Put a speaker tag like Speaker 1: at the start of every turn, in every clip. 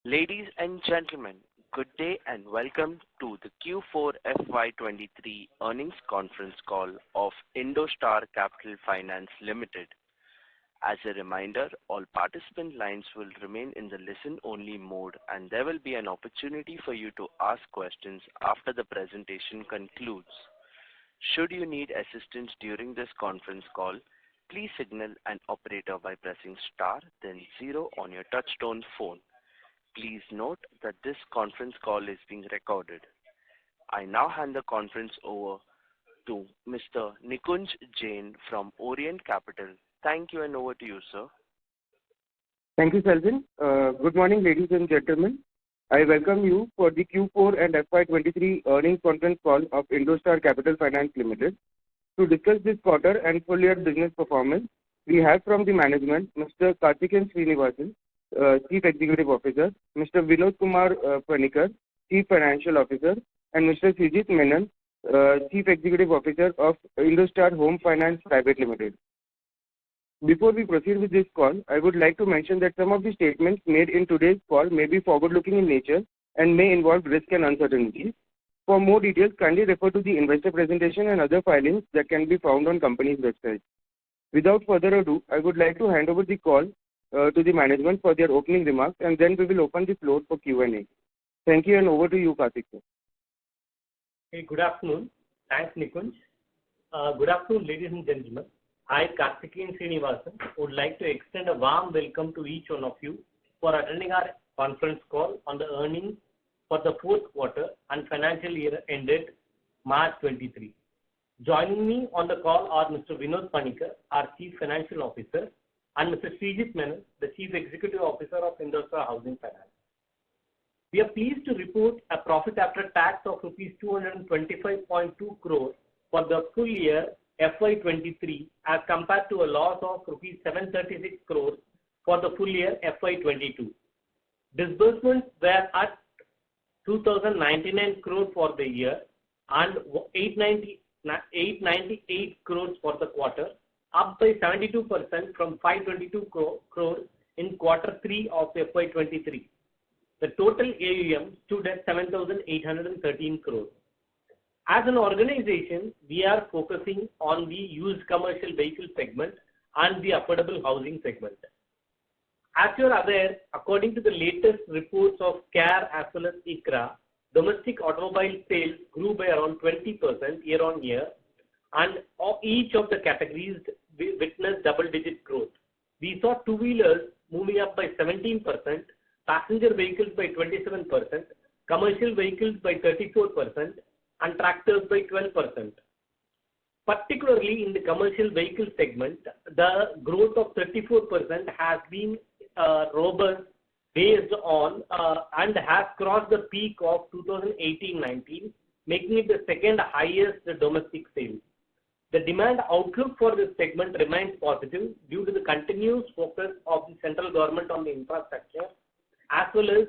Speaker 1: Ladies and gentlemen, good day and welcome to the Q4 FY23 earnings conference call of IndoStar Capital Finance Limited. As a reminder, all participant lines will remain in the listen-only mode, and there will be an opportunity for you to ask questions after the presentation concludes. Should you need assistance during this conference call, please signal an operator by pressing star then 0 on your touchtone phone. Please note that this conference call is being recorded. I now hand the conference over to Mr. Nikunj Jain from Orient Capital. Thank you, and over to you, sir.
Speaker 2: Thank you, Selvin. Good morning, ladies and gentlemen. I welcome you for the Q4 and FY23 earnings conference call of IndoStar Capital Finance Limited. To discuss this quarter and full year business performance, we have from the management Mr. Karthikeyan Srinivasan, Chief Executive Officer, Mr. Vinod Kumar Panikkar, Chief Financial Officer, and Mr. Srijit Menon, Chief Executive Officer of IndoStar Home Finance Private Limited. Before we proceed with this call, I would like to mention that some of the statements made in today's call may be forward-looking in nature and may involve risk and uncertainties. For more details, kindly refer to the investor presentation and other filings that can be found on company's website. Without further ado, I would like to hand over the call to the management for their opening remarks, and then we will open the floor for Q&A. Thank you, and over to you, Karthik.
Speaker 3: Hey, good afternoon. Thanks, Nikunj. Good afternoon, ladies and gentlemen. I, Karthikeyan Srinivasan, would like to extend a warm welcome to each one of you for attending our conference call on the earnings for the fourth quarter and financial year ended March 23. Joining me on the call are Mr. Vinod Panikkar, our Chief Financial Officer, and Mr. Srijit Menon, the Chief Executive Officer of IndoStar Housing Finance. We are pleased to report a profit after tax of Rs 225.2 crore for the full year FY23 as compared to a loss of Rs 736 crore for the full year FY22. Disbursements were at 2,099 crore for the year and 898 crores for the quarter, up by 72% from 522 crore in quarter 3 of FY23. The total AUM stood at 7,813 crores. As an organization, we are focusing on the used commercial vehicle segment and the affordable housing segment. As you are aware, according to the latest reports of CARE as well as ICRA, domestic automobile sales grew by around 20% year on year, and each of the categories witnessed double-digit growth. We saw two-wheelers moving up by 17%, passenger vehicles by 27%, commercial vehicles by 34%, and tractors by 12%. Particularly in the commercial vehicle segment, the growth of 34% has been robust based on and has crossed the peak of 2018-19, making it the second highest domestic sales. The demand outlook for this segment remains positive due to the continuous focus of the central government on the infrastructure, as well as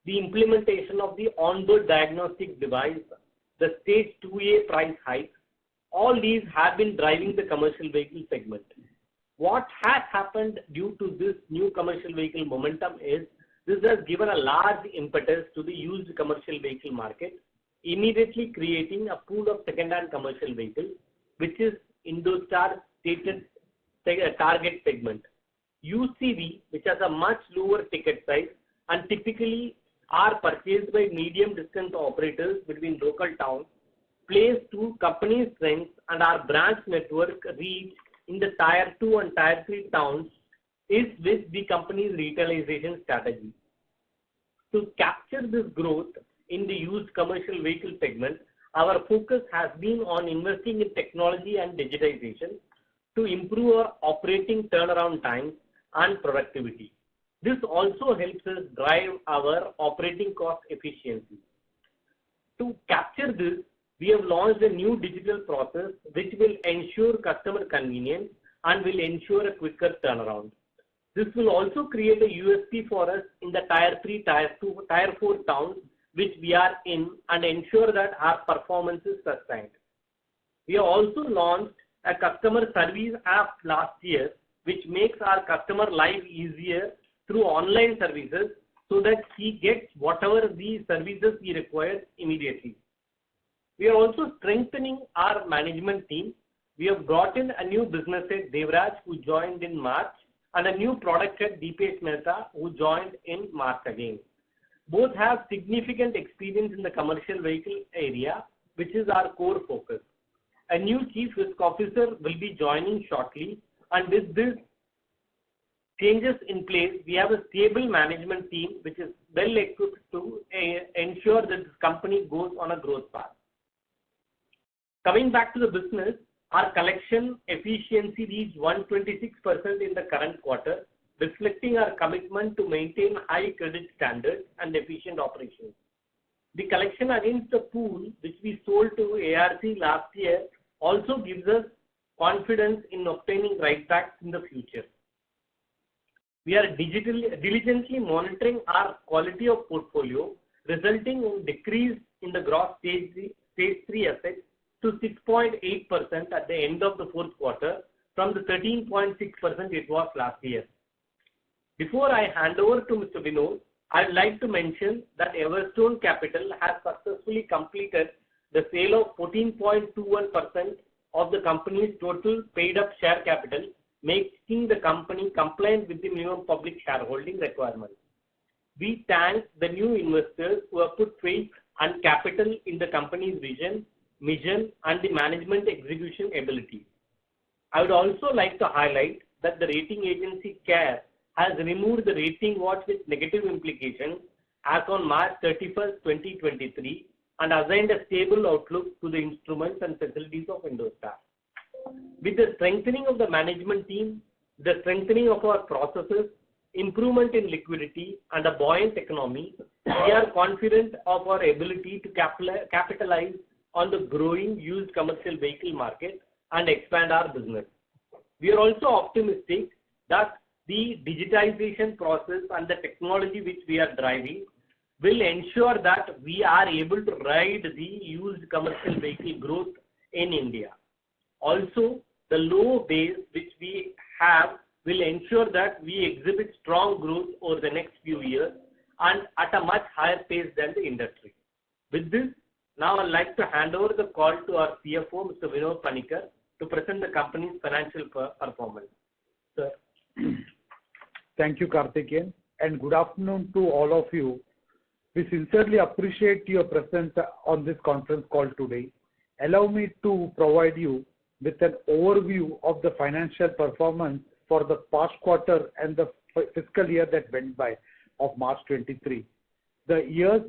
Speaker 3: the implementation of the onboard diagnostic device, the stage 2A price hike. All these have been driving the commercial vehicle segment. What has happened due to this new commercial vehicle momentum is this has given a large impetus to the used commercial vehicle market, immediately creating a pool of second-hand commercial vehicles, which is IndoStar's stated target segment. UCV, which has a much lower ticket size and typically are purchased by medium distance operators between local towns, plays to companies' strengths and our branch network reach in the Tier 2 and Tier 3 towns is with the company's retailization strategy. To capture this growth in the used commercial vehicle segment, our focus has been on investing in technology and digitization to improve our operating turnaround times and productivity. This also helps us drive our operating cost efficiency. To capture this, we have launched a new digital process which will ensure customer convenience and will ensure a quicker turnaround. This will also create a USP for us in the Tier 3, Tier 2, Tier 4 towns which we are in and ensure that our performance is sustained. We have also launched a customer service app last year which makes our customer life easier through online services so that he gets whatever the services he requires immediately. We are also strengthening our management team. We have brought in a new business head, Devraj, who joined in March, and a new product head, Deepesh Mehta, who joined in March again. Both have significant experience in the commercial vehicle area, which is our core focus. A new chief risk officer will be joining shortly, and with this changes in place, we have a stable management team which is well equipped to ensure that this company goes on a growth path. Coming back to the business, our collection efficiency reached 126% in the current quarter, reflecting our commitment to maintain high credit standards and efficient operations. The collection against the pool which we sold to ARC last year also gives us confidence in obtaining write-backs in the future. We are diligently monitoring our quality of portfolio, resulting in decrease in the gross stage 3 assets to 6.8% at the end of the fourth quarter from the 13.6% it was last year. Before I hand over to Mr. Vinod, I would like to mention that Everstone Capital has successfully completed the sale of 14.21% of the company's total paid-up share capital, making the company compliant with the minimum public shareholding requirements. We thank the new investors who have put faith and capital in the company's vision, mission, and the management execution ability. I would also like to highlight that the rating agency CARE has removed the rating watch with negative implications as on March 31, 2023, and assigned a stable outlook to the instruments and facilities of IndoStar. With the strengthening of the management team, the strengthening of our processes, improvement in liquidity, and a buoyant economy, we are confident of our ability to capitalize on the growing used commercial vehicle market and expand our business. We are also optimistic that the digitization process and the technology which we are driving will ensure that we are able to ride the used commercial vehicle growth in India. Also, the low base which we have will ensure that we exhibit strong growth over the next few years and at a much higher pace than the industry. With this, now I'd like to hand over the call to our CFO, Mr. Vinod Panikkar, to present the company's financial performance. Sir.
Speaker 4: Thank you, Karthikeyan, and good afternoon to all of you. We sincerely appreciate your presence on this conference call today. Allow me to provide you with an overview of the financial performance for the past quarter and the fiscal year that went by of March 23. The years,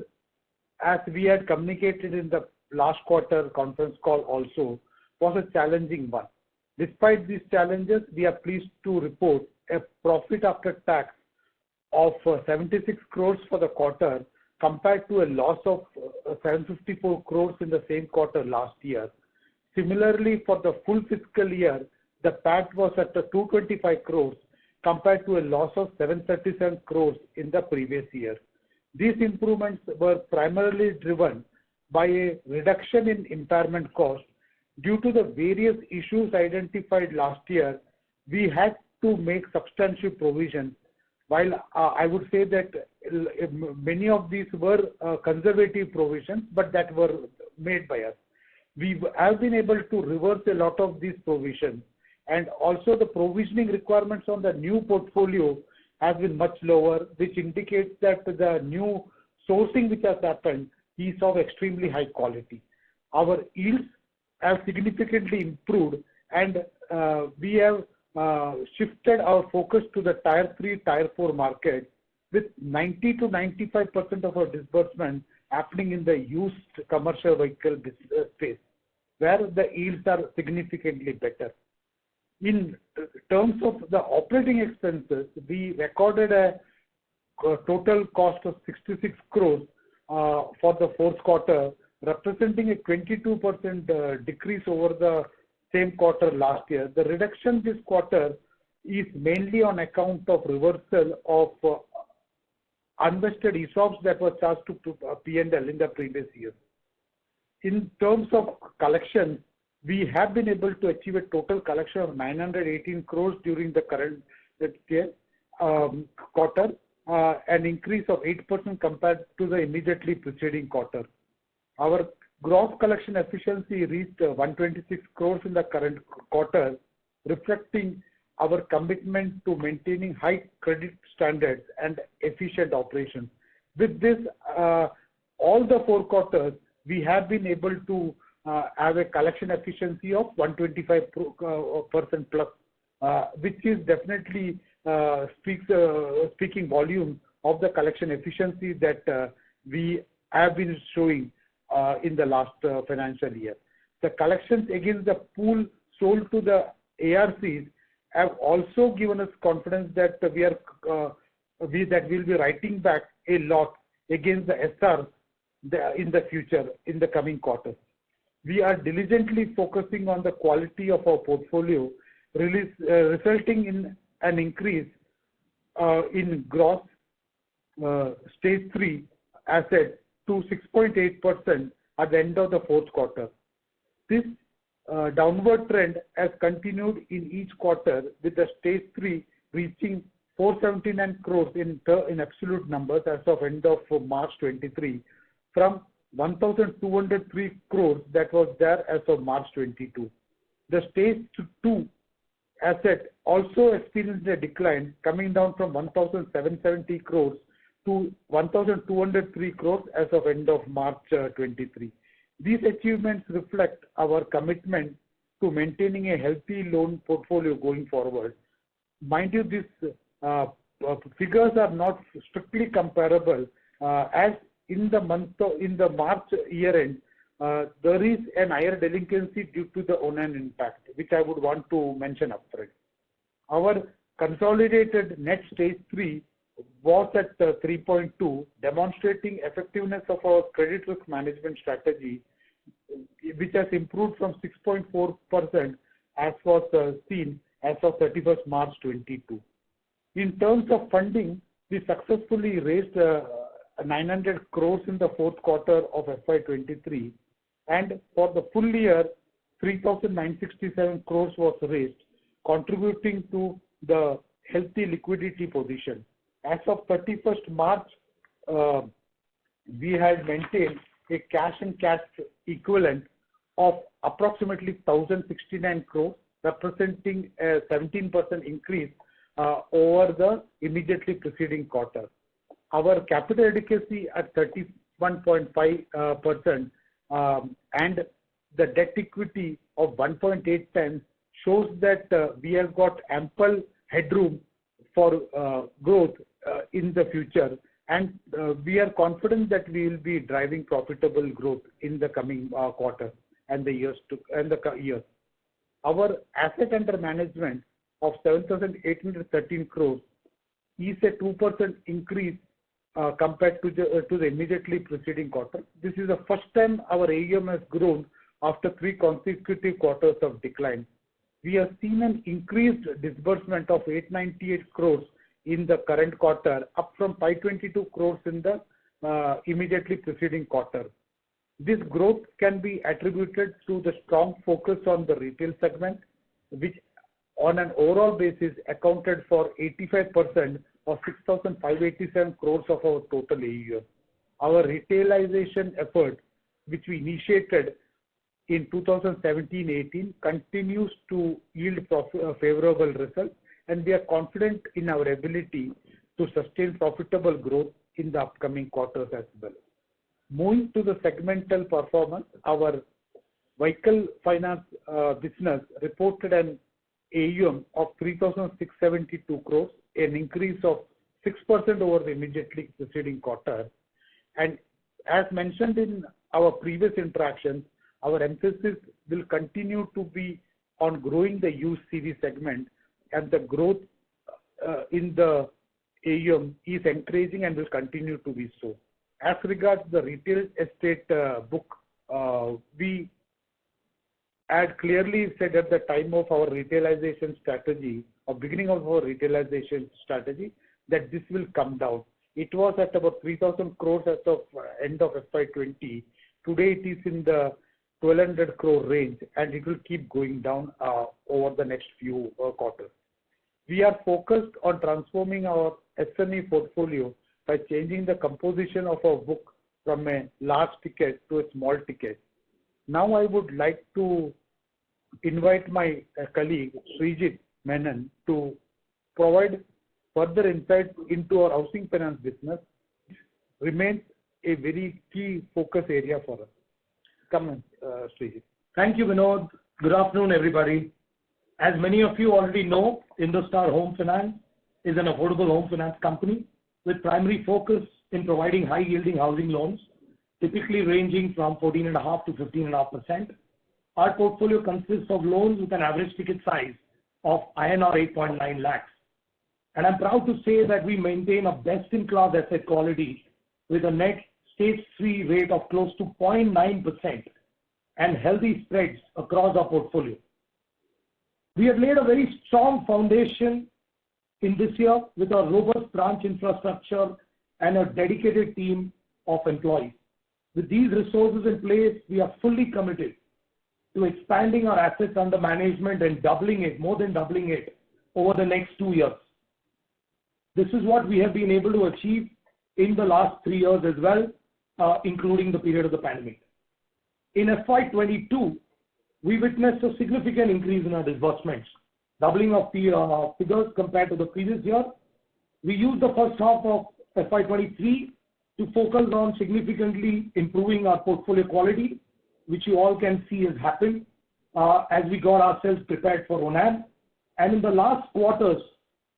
Speaker 4: as we had communicated in the last quarter conference call also, was a challenging one. Despite these challenges, we are pleased to report a profit after tax of 76 crores for the quarter compared to a loss of 754 crores in the same quarter last year. Similarly, for the full fiscal year, the PAT was at 225 crores compared to a loss of 737 crores in the previous year. These improvements were primarily driven by a reduction in impairment cost. Due to the various issues identified last year, we had to make substantial provisions. While I would say that many of these were conservative provisions, but that were made by us. We have been able to reverse a lot of these provisions, and also the provisioning requirements on the new portfolio has been much lower, which indicates that the new sourcing which has happened is of extremely high quality. Our yields have significantly improved, and we have shifted our focus to the Tier 3, Tier 4 market, with 90 to 95% of our disbursement happening in the used commercial vehicle space, where the yields are significantly better. In terms of the operating expenses, we recorded a total cost of 66 crores for the fourth quarter, representing a 22% decrease over the same quarter last year. The reduction this quarter is mainly on account of reversal of unvested ESOPs that were charged to P&L in the previous year. In terms of collection, we have been able to achieve a total collection of 918 crores during the current year, quarter, an increase of 8% compared to the immediately preceding quarter. Our gross collection efficiency reached 126 crores in the current quarter, reflecting our commitment to maintaining high credit standards and efficient operations. With this, all the 4 quarters, we have been able to have a collection efficiency of 125% plus, which is definitely speaking volume of the collection efficiency that we have been showing in the last financial year. The collections against the pool sold to the ARCs have also given us confidence that we'll be writing back a lot against the SRs in the future, in the coming quarters. We are diligently focusing on the quality of our portfolio, resulting in an increase in gross stage 3 assets to 6.8% at the end of the 4th quarter. This downward trend has continued in each quarter, with the stage 3 reaching 479 crores in absolute numbers as of end of March 23 from 1,203 crores that was there as of March 22. The stage 2 asset also experienced a decline, coming down from 1,770 crores to 1,203 crores as of end of March 23. These achievements reflect our commitment to maintaining a healthy loan portfolio going forward. Mind you, these figures are not strictly comparable, as in the March year end, there is an higher delinquency due to the Onan impact, which I would want to mention upfront. Our consolidated net stage 3 was at 3.2, demonstrating effectiveness of our credit risk management strategy, which has improved from 6.4% as was seen as of 31st March 22. In terms of funding, we successfully raised 900 crores in the 4th quarter of FY23, and for the full year, 3,967 crores was raised, contributing to the healthy liquidity position. As of 31st March, we had maintained a cash and cash equivalent of approximately 1,069 crores, representing a 17% increase over the immediately preceding quarter. Our capital adequacy at 31.5% and the debt equity of 1.8 times shows that we have got ample headroom for growth in the future, and we are confident that we will be driving profitable growth in the coming quarter and the years. Our asset under management of 7,813 crores is a 2% increase compared to the immediately preceding quarter. This is the first time our AUM has grown after 3 consecutive quarters of decline. We have seen an increased disbursement of 898 crores in the current quarter, up from 522 crores in the immediately preceding quarter. This growth can be attributed to the strong focus on the retail segment, which on an overall basis accounted for 85% of 6,587 crores of our total AUM. Our retailization effort, which we initiated in 2017-18, continues to yield favorable results, and we are confident in our ability to sustain profitable growth in the upcoming quarters as well. Moving to the segmental performance, our vehicle finance business reported an AUM of 3,672 crores, an increase of 6% over the immediately preceding quarter. And as mentioned in our previous interactions, our emphasis will continue to be on growing the used CV segment, and the growth in the AUM is encouraging and will continue to be so. As regards the retail estate book, we had clearly said at the time of our retailization strategy, or beginning of our retailization strategy, that this will come down. It was at about 3,000 crores as of end of FY20. Today it is in the 1,200 crore range, and it will keep going down over the next few quarters. We are focused on transforming our SME portfolio by changing the composition of our book from a large ticket to a small ticket. Now I would like to invite my colleague Srijit Menon to provide further insight into our housing finance business. Remains a very key focus area for us. Come on, Srijit.
Speaker 5: Thank you, Vinod. Good afternoon, everybody. As many of you already know, IndoStar Home Finance is an affordable home finance company with primary focus in providing high-yielding housing loans, typically ranging from 14.5% to 15.5%. Our portfolio consists of loans with an average ticket size of INR 8.9 lakhs. And I'm proud to say that we maintain a best-in-class asset quality with a net stage 3 rate of close to 0.9% and healthy spreads across our portfolio. We have laid a very strong foundation in this year with a robust branch infrastructure and a dedicated team of employees. With these resources in place, we are fully committed to expanding our assets under management and more than doubling it over the next 2 years. This is what we have been able to achieve in the last 3 years as well, including the period of the pandemic. In FY22, we witnessed a significant increase in our disbursements, doubling of the figures compared to the previous year. We used the first half of FY23 to focus on significantly improving our portfolio quality, which you all can see has happened as we got ourselves prepared for ONAM. And in the last quarters,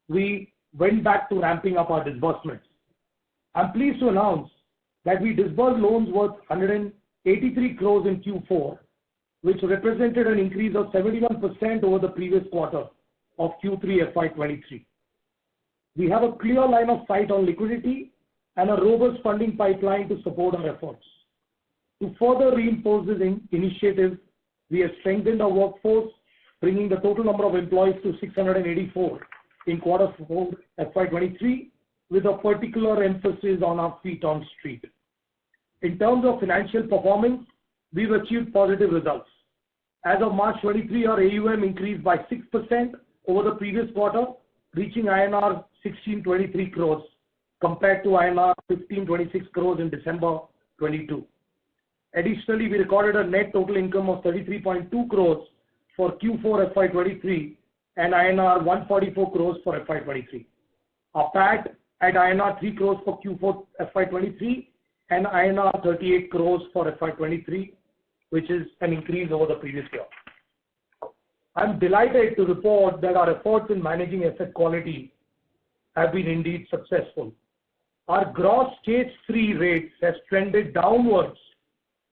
Speaker 5: we went back to ramping up our disbursements. I'm pleased to announce that we disbursed loans worth 183 crores in Q4, which represented an increase of 71% over the previous quarter of Q3 FY23. We have a clear line of sight on liquidity and a robust funding pipeline to support our efforts. To further reinforce this initiative, we have strengthened our workforce, bringing the total number of employees to 684 in Q4 FY23, with a particular emphasis on our feet on street. In terms of financial performance, we've achieved positive results. As of March 23, our AUM increased by 6% over the previous quarter, reaching INR 1623 crores compared to INR 1526 crores in December 22. Additionally, we recorded a net total income of 33.2 crores for Q4 FY23 and INR 144 crores for FY23. Our PAT at INR 3 crores for Q4 FY23 and INR 38 crores for FY23, which is an increase over the previous year. I'm delighted to report that our efforts in managing asset quality have been indeed successful. Our gross stage 3 rates has trended downwards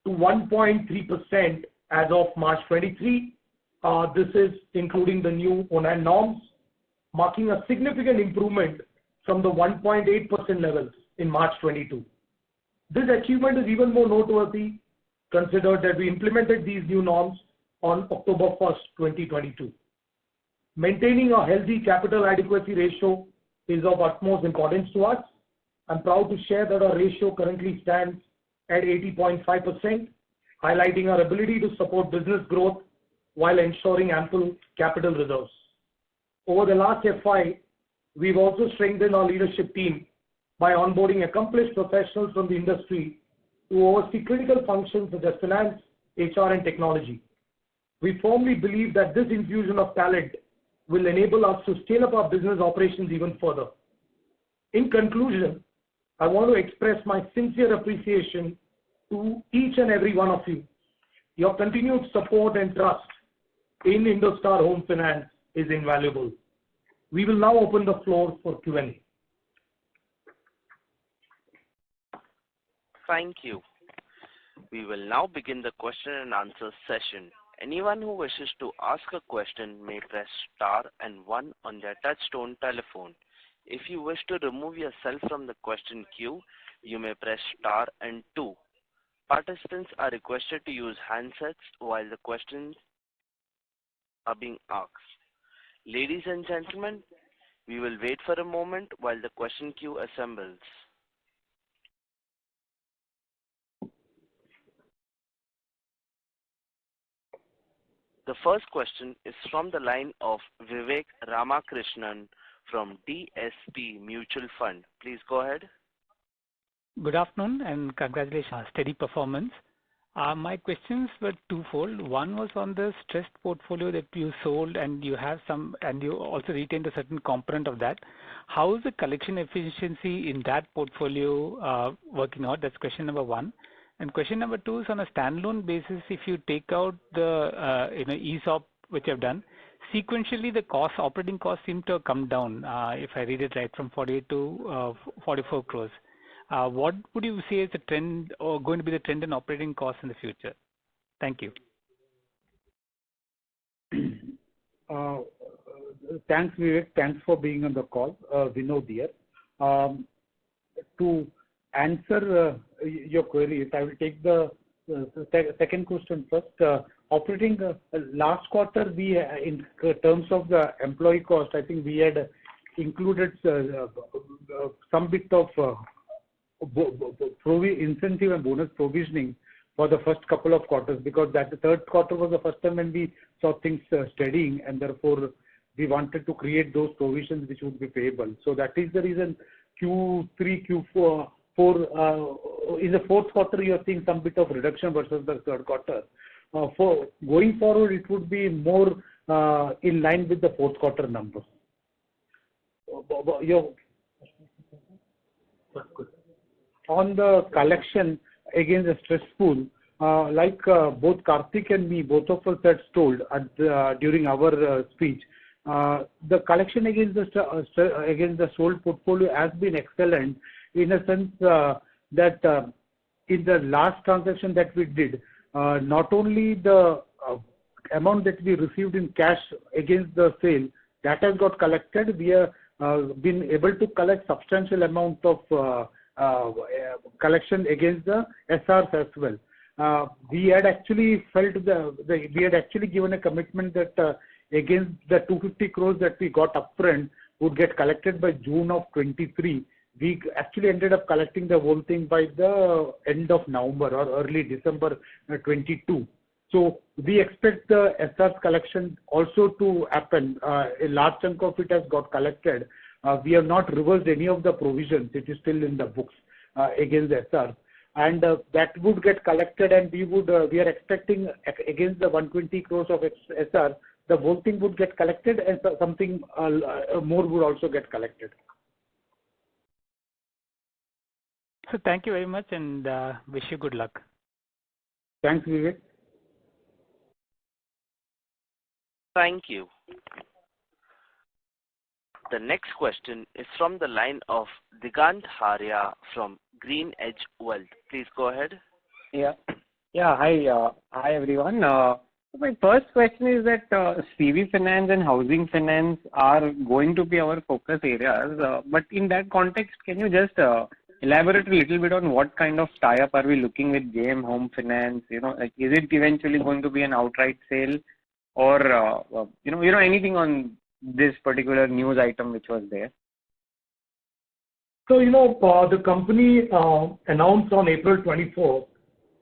Speaker 5: to 1.3% as of March 23. This is including the new ONAM norms, marking a significant improvement from the 1.8% levels in March 22. This achievement is even more noteworthy considered that we implemented these new norms on October 1st, 2022. Maintaining a healthy capital adequacy ratio is of utmost importance to us. I'm proud to share that our ratio currently stands at 80.5%, highlighting our ability to support business growth while ensuring ample capital reserves. Over the last FY, we've also strengthened our leadership team by onboarding accomplished professionals from the industry to oversee critical functions such as finance, HR, and technology. We firmly believe that this infusion of talent will enable us to scale up our business operations even further. In conclusion, I want to express my sincere appreciation to each and every one of you. Your continued support and trust in IndoStar Home Finance is invaluable. We will now open the floor for Q&A.
Speaker 1: Thank you. We will now begin the question and answer session. Anyone who wishes to ask a question may press star and 1 on their touchtone telephone. If you wish to remove yourself from the question queue, you may press star and 2. Participants are requested to use handsets while the questions are being asked. Ladies and gentlemen, we will wait for a moment while the question queue assembles. The first question is from the line of Vivek Ramakrishnan from DSP Mutual Fund. Please go ahead.
Speaker 6: Good afternoon and congratulations on steady performance. My questions were twofold. One was on the stressed portfolio that you sold, and you have some, and you also retained a certain component of that. How is the collection efficiency in that portfolio working out? That's question number one. And question number two is on a standalone basis. If you take out the ESOP which I've done, sequentially the operating costs seem to have come down. If I read it right, from 48 to 44 crores. What would you say is the trend or going to be the trend in operating costs in the future? Thank you.
Speaker 4: Thanks, Vivek. Thanks for being on the call. Vinod here. To answer your queries, I will take the second question first. Operating last quarter, we in terms of the employee cost, I think we had included some bit of incentive and bonus provisioning for the first couple of quarters, because that the third quarter was the first time when we saw things steadying, and therefore we wanted to create those provisions which would be payable. So that is the reason Q3, Q4, in the fourth quarter you are seeing some bit of reduction versus the third quarter. For going forward, it would be more in line with the fourth quarter numbers. On the collection against the stress pool, like both Karthik and me, both of us had told during our speech, the collection against the sold portfolio has been excellent, in a sense that in the last transaction that we did, not only the amount that we received in cash against the sale, that has got collected. We have been able to collect substantial amount of collection against the SRs as well. We had actually felt we had actually given a commitment that against the 250 crores that we got upfront would get collected by June of 23. We actually ended up collecting the whole thing by the end of November or early December 22. So we expect the SRs collection also to happen. A large chunk of it has got collected. We have not reversed any of the provisions. It is still in the books against the SRs. And that would get collected, and we are expecting against the 120 crores of SR, the whole thing would get collected, and something more would also get collected.
Speaker 6: So thank you very much, and wish you good luck.
Speaker 4: Thanks, Vivek.
Speaker 1: Thank you. The next question is from the line of Digant Haria from Green Edge Wealth. Please go ahead.
Speaker 7: Yeah. Hi, everyone. My first question is that CV finance and housing finance are going to be our focus areas. But in that context, can you just elaborate a little bit on what kind of tie-up are we looking with JM Home Finance? Like, is it eventually going to be an outright sale, or anything on this particular news item which was there?
Speaker 5: So, the company announced on April 24,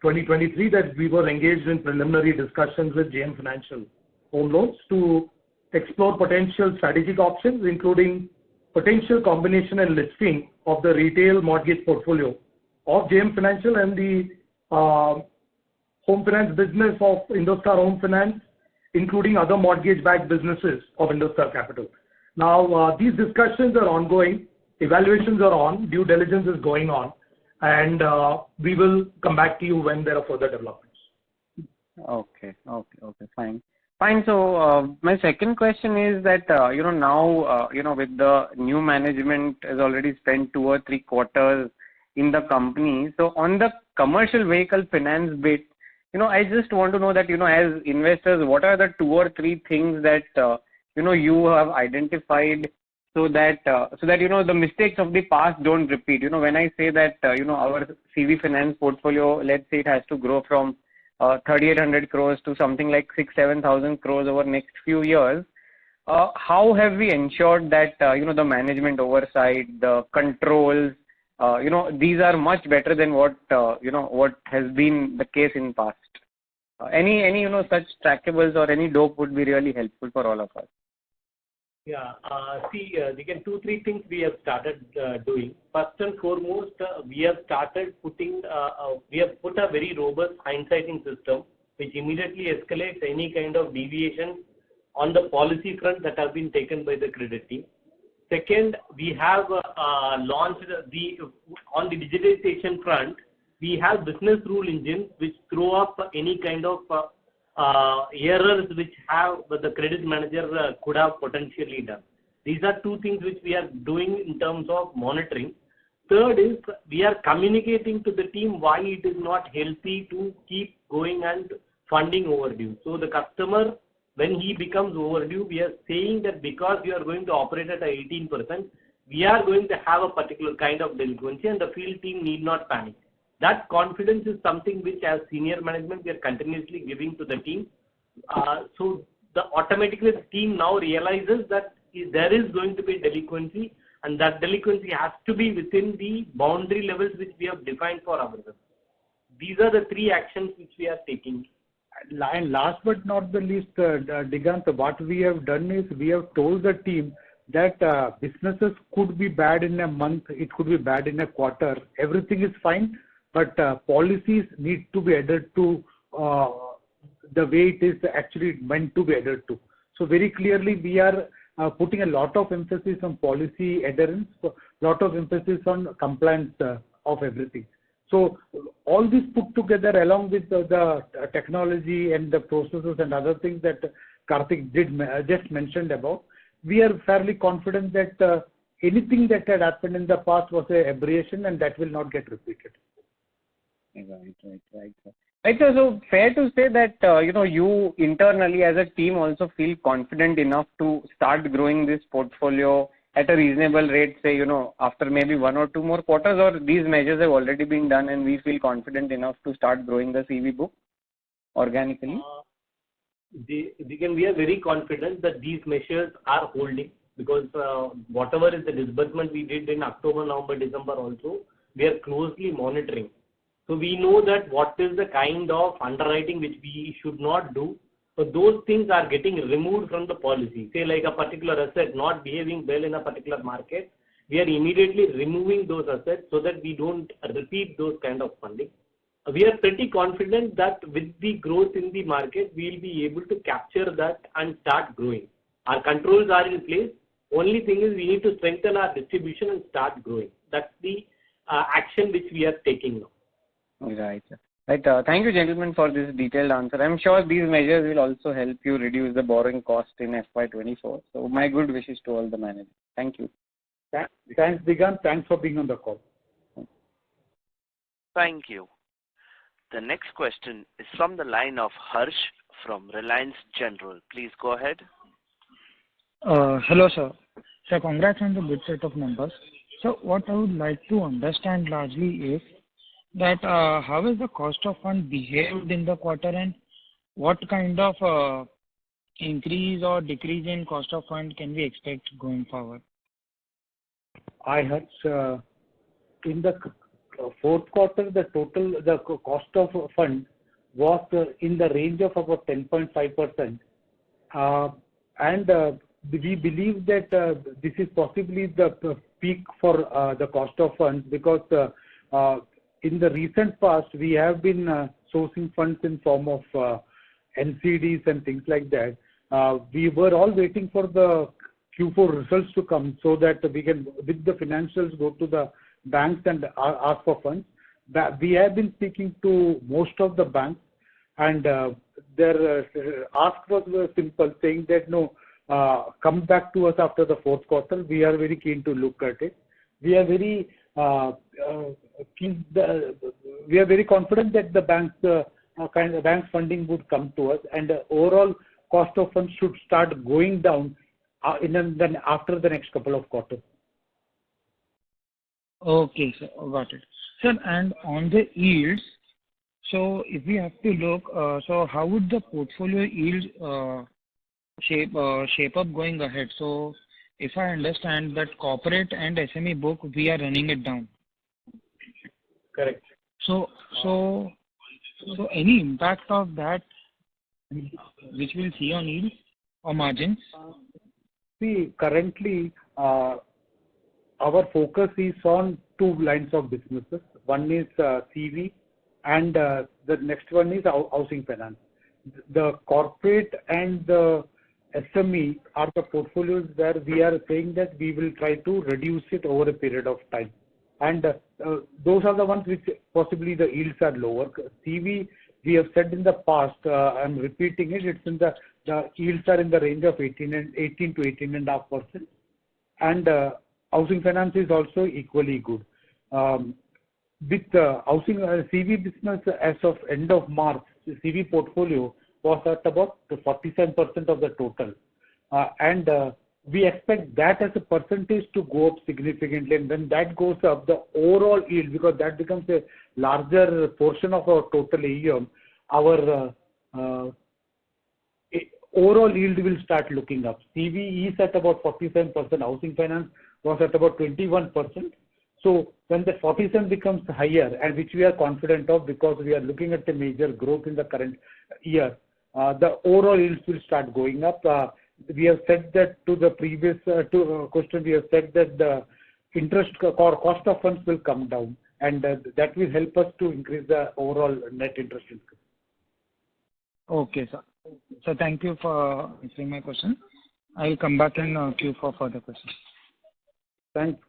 Speaker 5: 2023, that we were engaged in preliminary discussions with JM Financial Home Loans to explore potential strategic options, including potential combination and listing of the retail mortgage portfolio of JM Financial and the home finance business of IndoStar Home Finance, including other mortgage-backed businesses of IndoStar Capital. Now, these discussions are ongoing, evaluations are on, due diligence is going on, and we will come back to you when there are further developments.
Speaker 7: Okay, fine. So my second question is that now with the new management has already spent 2 or 3 quarters in the company. So on the commercial vehicle finance bit, I just want to know that as investors, what are the 2 or 3 things that you have identified so that the mistakes of the past don't repeat. When I say that our CV finance portfolio, let's say it has to grow from 3,800 crores to something like 6,000-7,000 crores over next few years, how have we ensured that the management oversight, the controls, these are much better than what has been the case in past? Any such trackables or any dope would be really helpful for all of us.
Speaker 3: Yeah. Again, 2-3 things we have started doing. First and foremost, we have put a very robust hindsighting system which immediately escalates any kind of deviation on the policy front that have been taken by the credit team. Second, we have launched on the digitization front, we have business rule engines which throw up any kind of errors which the credit manager could have potentially done. These are 2 things which we are doing in terms of monitoring. Third is we are communicating to the team why it is not healthy to keep going and funding overdue. So the customer, when he becomes overdue, we are saying that because you are going to operate at 18%, we are going to have a particular kind of delinquency and the field team need not panic. That confidence is something which as senior management we are continuously giving to the team. So the automatically the team now realizes that there is going to be delinquency and that delinquency has to be within the boundary levels which we have defined for ourselves. These are the 3 actions which we are taking.
Speaker 4: And last but not the least, Digant, what we have done is we have told the team that businesses could be bad in a month, it could be bad in a quarter, everything is fine, but policies need to be adhered to the way it is actually meant to be adhered to. So very clearly we are putting a lot of emphasis on policy adherence, a lot of emphasis on compliance of everything. So all this put together along with the technology and the processes and other things that Karthik just mentioned about, we are fairly confident that anything that had happened in the past was an aberration and that will not get repeated.
Speaker 7: Right. So fair to say that you internally as a team also feel confident enough to start growing this portfolio at a reasonable rate, say after maybe 1 or 2 more quarters, or these measures have already been done and we feel confident enough to start growing the CV book organically.
Speaker 3: We are very confident that these measures are holding because whatever is the disbursement we did in October, November, December also, we are closely monitoring. So we know that what is the kind of underwriting which we should not do. So those things are getting removed from the policy. Say like a particular asset not behaving well in a particular market, we are immediately removing those assets so that we don't repeat those kind of funding. We are pretty confident that with the growth in the market, we will be able to capture that and start growing. Our controls are in place. Only thing is we need to strengthen our distribution and start growing. That's the action which we are taking now.
Speaker 7: Right. Thank you, gentlemen, for this detailed answer. I'm sure these measures will also help you reduce the borrowing cost in FY24. So my good wishes to all the managers. Thank you.
Speaker 4: Thanks, Digant. Thanks for being on the call.
Speaker 1: Thank you. The next question is from the line of Harsh from Reliance General. Please go ahead.
Speaker 8: Hello, sir. So congrats on the good set of numbers. So what I would like to understand largely is that how has the cost of fund behaved in the quarter and what kind of increase or decrease in cost of fund can we expect going forward?
Speaker 4: I heard in the fourth quarter, the cost of fund was in the range of about 10.5%. And we believe that this is possibly the peak for the cost of funds because in the recent past, we have been sourcing funds in form of NCDs and things like that. We were all waiting for the Q4 results to come so that we can, with the financials, go to the banks and ask for funds. We have been speaking to most of the banks and their ask was simple, saying that no, come back to us after the fourth quarter. We are very keen to look at it. We are very confident that the banks funding would come to us and the overall cost of funds should start going down then after the next couple of quarters.
Speaker 8: Okay, sir, got it. Sir, and on the yields, so if we have to look, so how would the portfolio yields shape up going ahead? So if I understand that corporate and SME book, we are running it down.
Speaker 3: Correct.
Speaker 8: So So any impact of that which we'll see on yield or margins?
Speaker 4: See, currently, our focus is on two lines of businesses. One is CV, and the next one is housing finance. The corporate and the SME are the portfolios where we are saying that we will try to reduce it over a period of time. And those are the ones which possibly the yields are lower. CV, we have said in the past, I'm repeating it, it's in the yields are in the range of 18 to 18.5%. And housing finance is also equally good. With housing CV business as of end of March, the CV portfolio was at about 47% of the total. And we expect that as a percentage to go up significantly. And when that goes up, the overall yield, because that becomes a larger portion of our total AUM, our overall yield will start looking up. CV is at about 47%, housing finance was at about 21%. So when the 47 becomes higher, and which we are confident of because we are looking at the major growth in the current year, the overall yields will start going up. We have said that to the previous question, we have said that the interest or cost of funds will come down, and that will help us to increase the overall net interest income.
Speaker 8: Okay, sir. So thank you for answering my question. I will come back in queue for further questions.
Speaker 4: Thanks.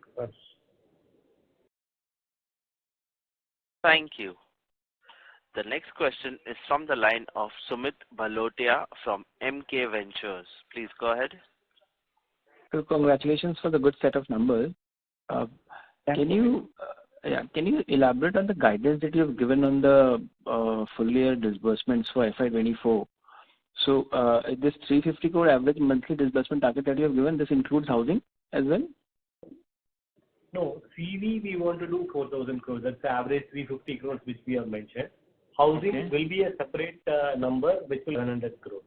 Speaker 1: Thank you. The next question is from the line of Sumit Bhalotia from MK Ventures. Please go ahead.
Speaker 9: So congratulations for the good set of numbers. Can you elaborate on the guidance that you have given on the full year disbursements for FY24? So this 350 crore average monthly disbursement target that you have given, this includes housing as well?
Speaker 3: No, CV we want to do 4,000 crores. That's the average 350 crores which we have mentioned. Housing will be a separate number which will 100 crores.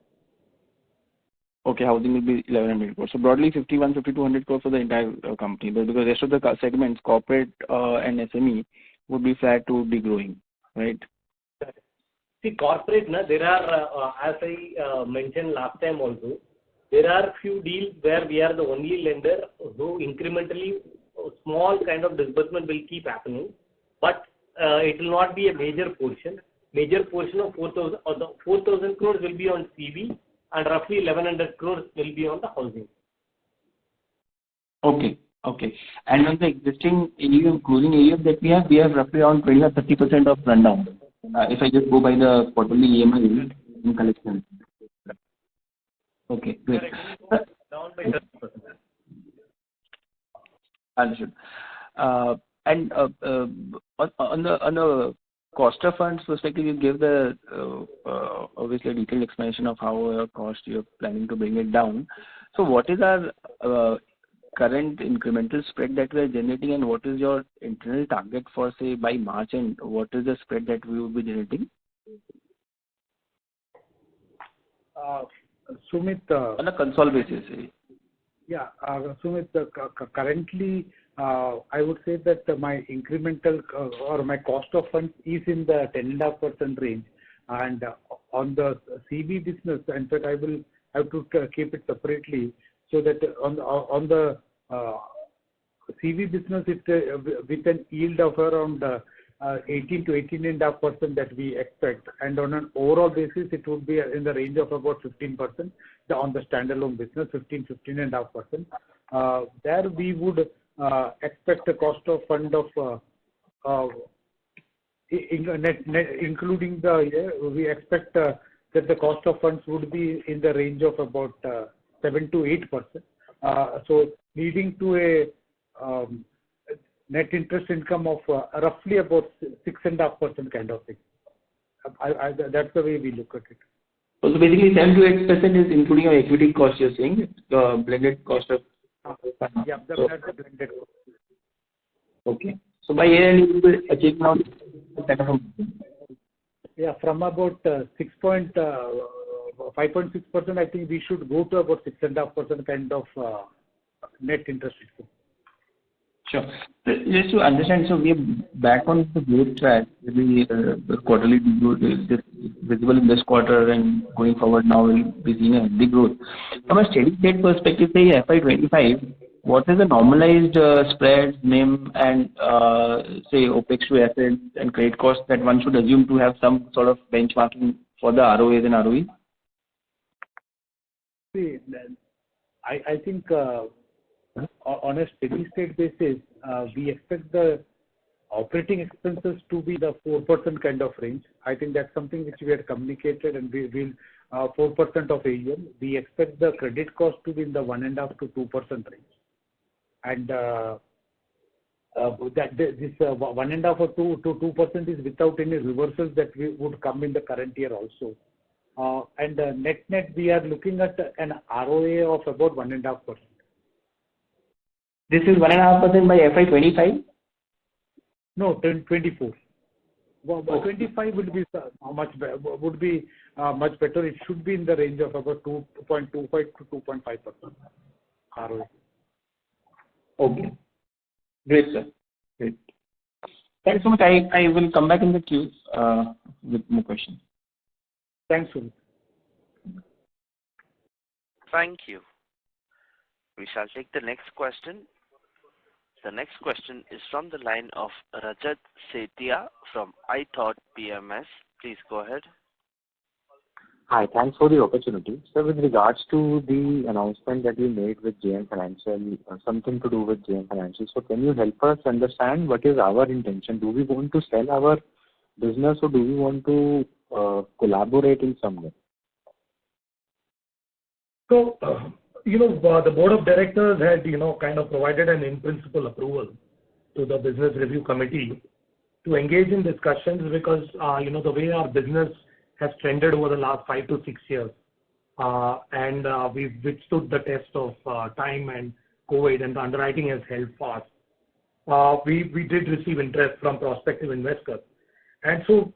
Speaker 9: Okay, housing will be 1,100 crores. So broadly 5,200 crores for the entire company. But because the rest of the segments, corporate and SME, would be flat to be growing, right?
Speaker 3: See, corporate, there are, as I mentioned last time also, there are few deals where we are the only lender who incrementally small kind of disbursement will keep happening, but it will not be a major portion. Major portion of 4,000 or the 4,000 crores will be on CV and roughly 1,100 crores will be on the housing.
Speaker 9: Okay. And on the existing AUM, closing AUM that we have roughly around 20 or 30% of rundown. If I just go by the quarterly EMI in collection. Okay, great.
Speaker 3: Down by 30%.
Speaker 9: Understood. And on the cost of funds perspective, you gave the obviously a detailed explanation of how cost you're planning to bring it down. So what is our current incremental spread that we are generating, and what is your internal target for, say, by March, and what is the spread that we will be generating?
Speaker 4: Sumit,
Speaker 9: on a consolidated basis.
Speaker 4: Yeah, Sumit, currently I would say that my incremental or my cost of funds is in the 10.5% range, and on the CV business, in fact, I will have to keep it separately, so that on the CV business, with an yield of around 18 to 18.5% that we expect, and on an overall basis, it would be in the range of about 15% on the standalone business, 15.5%. There we would expect a cost of fund of net, including the year, we expect that the cost of funds would be in the range of about 7 to 8%. So leading to a net interest income of roughly about 6.5% kind of thing. That's the way we look at it.
Speaker 9: So basically 7 to 8% is including your equity cost, you're saying, the blended cost of.
Speaker 4: Yeah, that's the blended cost.
Speaker 9: Okay. So by year end, you will achieve now.
Speaker 4: Yeah, from about 5.6%, I think we should go to about 6.5% kind of net interest income.
Speaker 9: Sure. Just to understand, so we are back on the growth track. Maybe the quarterly growth is just visible in this quarter, and going forward now we'll be seeing a healthy growth. From a steady state perspective, say FY25, what is the normalized spread, NIM, and say OpEx to assets and credit costs that one should assume to have some sort of benchmarking for the ROAs and ROE?
Speaker 4: See, I think on a steady state basis, we expect the operating expenses to be the 4% kind of range. I think that's something which we had communicated, and we will 4% of AUM. We expect the credit cost to be in the 1.5 to 2% range. And that this 1.5 or 2% is without any reversals that would come in the current year also. And net, we are looking at an ROA of about 1.5%.
Speaker 9: This is 1.5% by FY25?
Speaker 4: No, 24. Well, 25 would be much better. It should be in the range of about 2.25 to 2.5% ROA.
Speaker 9: Okay. Great, sir. Great. Thanks so much. I will come back in the queue with more questions.
Speaker 4: Thanks, Sumit.
Speaker 1: Thank you. We shall take the next question. The next question is from the line of Rajat Sethia from iThought PMS. Please go ahead.
Speaker 10: Hi, thanks for the opportunity. So with regards to the announcement that you made with JM Financial, something to do with JM Financial, so can you help us understand what is our intention? Do we want to sell our business, or do we want to collaborate in some way?
Speaker 5: So, the board of directors had, kind of provided an in-principle approval to the business review committee to engage in discussions because, the way our business has trended over the last 5 to 6 years, and we've withstood the test of time and COVID, and the underwriting has held fast. We did receive interest from prospective investors. And so,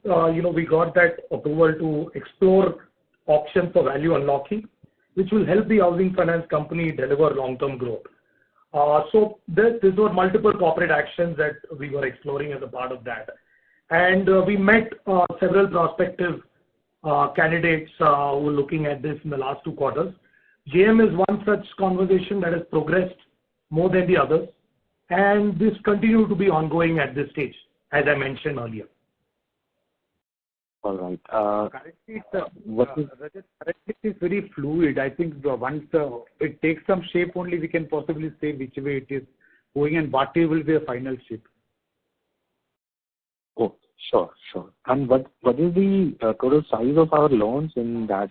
Speaker 5: we got that approval to explore options for value unlocking, which will help the housing finance company deliver long-term growth. So these were multiple corporate actions that we were exploring as a part of that. And we met several prospective candidates who were looking at this in the last 2 quarters. JM is one such conversation that has progressed more than the others, and this continues to be ongoing at this stage, as I mentioned earlier.
Speaker 10: All right.
Speaker 4: Currently, it's very fluid. I think once it takes some shape, only we can possibly say which way it is going and what will be a final shape.
Speaker 10: Oh, sure. And what is the total size of our loans in that